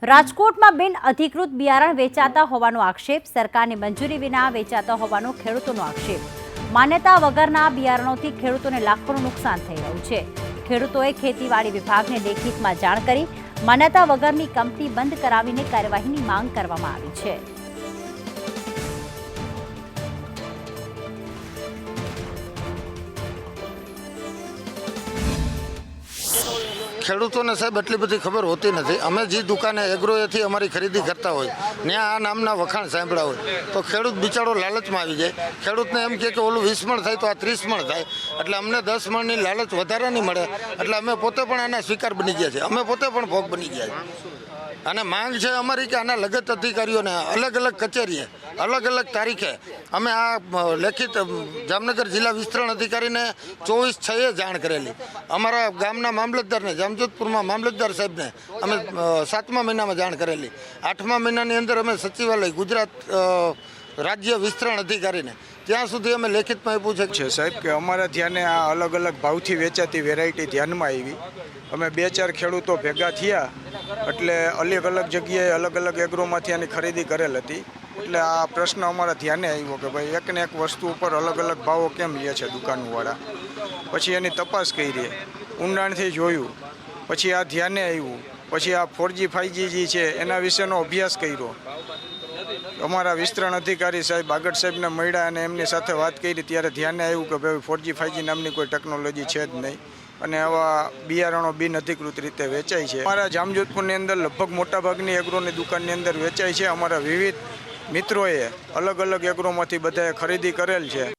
રાજકોટમાં બિન અધિકૃત બિયારણ વેચાતા હોવાનો આક્ષેપ, સરકારની મંજૂરી વિના વેચાતા હોવાનો ખેડૂતોનો આક્ષેપ। માન્યતા વગરના બિયારણોથી ખેડૂતોને લાખોનું નુકસાન થઈ રહ્યું છે। ખેડૂતોએ ખેતીવાડી વિભાગને લેખિતમાં જાણ કરી માન્યતા વગરની કંપની બંધ કરાવીને કાર્યવાહીની માંગ કરવામાં આવી છે। ખેડૂતોને સાહેબ એટલી બધી ખબર હોતી નથી। અમે જે દુકાને એગ્રોએથી અમારી ખરીદી કરતા હોય ત્યાં આ નામના વખાણ સાંભળ્યા હોય તો ખેડૂત બિચારો લાલચમાં આવી જાય। ખેડૂતને એમ કે ઓલું 20 મણ થાય તો આ 30 મણ થાય, એટલે અમને 10 મણની લાલચ વધારાની મળે, એટલે અમે પોતે પણ આના શિકાર બની ગયા છે, અમે પોતે પણ ભોગ બની ગયા છે। અને માંગ છે અમારી કે આના લગત અધિકારીઓને અલગ અલગ કચેરીએ અલગ અલગ તારીખે અમે આ લેખિત જામનગર જિલ્લા વિસ્તરણ અધિકારીને 24/6 જાણ કરેલી, અમારા ગામના મામલતદારને જામજોધપુરમાં મામલતદાર સાહેબને અમે 7મા મહિનામાં જાણ કરેલી, 8મા મહિનાની અંદર અમે સચિવાલય ગુજરાત રાજ્ય વિસ્તરણ અધિકારીને ત્યાં સુધી અમે લેખિતમાં આપ્યું છે સાહેબ કે અમારા ધ્યાને આ અલગ અલગ ભાવથી વેચાતી વેરાયટી ધ્યાનમાં આવી। અમે 2-4 ખેડૂતો ભેગા થયા એટલે અલગ અલગ જગ્યાએ અલગ અલગ એગ્રોમાંથી આની ખરીદી કરેલ હતી, એટલે આ પ્રશ્ન અમારા ધ્યાને આવ્યો કે ભાઈ એકને એક વસ્તુ ઉપર અલગ અલગ ભાવો કેમ લે છે દુકાનવાળા। પછી એની તપાસ કરી, ઊંડાણથી જોયું, પછી આ ધ્યાને આવ્યું, પછી આ 4G 5G જે છે એના વિશેનો અભ્યાસ કર્યો। અમારા વિસ્તરણ અધિકારી સાહેબ આગળ સાહેબને મળ્યા અને એમની સાથે વાત કરી ત્યારે ધ્યાને આવ્યું કે ભાઈ 4G 5G નામની કોઈ ટેકનોલોજી છે જ નહીં અને આવા બિયારણો બિન અધિકૃત રીતે વેચાય છે। અમારા જામજોધપુરની અંદર લગભગ મોટાભાગની એગ્રોની દુકાનની અંદર વેચાય છે। અમારા વિવિધ મિત્રોએ અલગ અલગ એગ્રોમાંથી બધાએ ખરીદી કરેલ છે।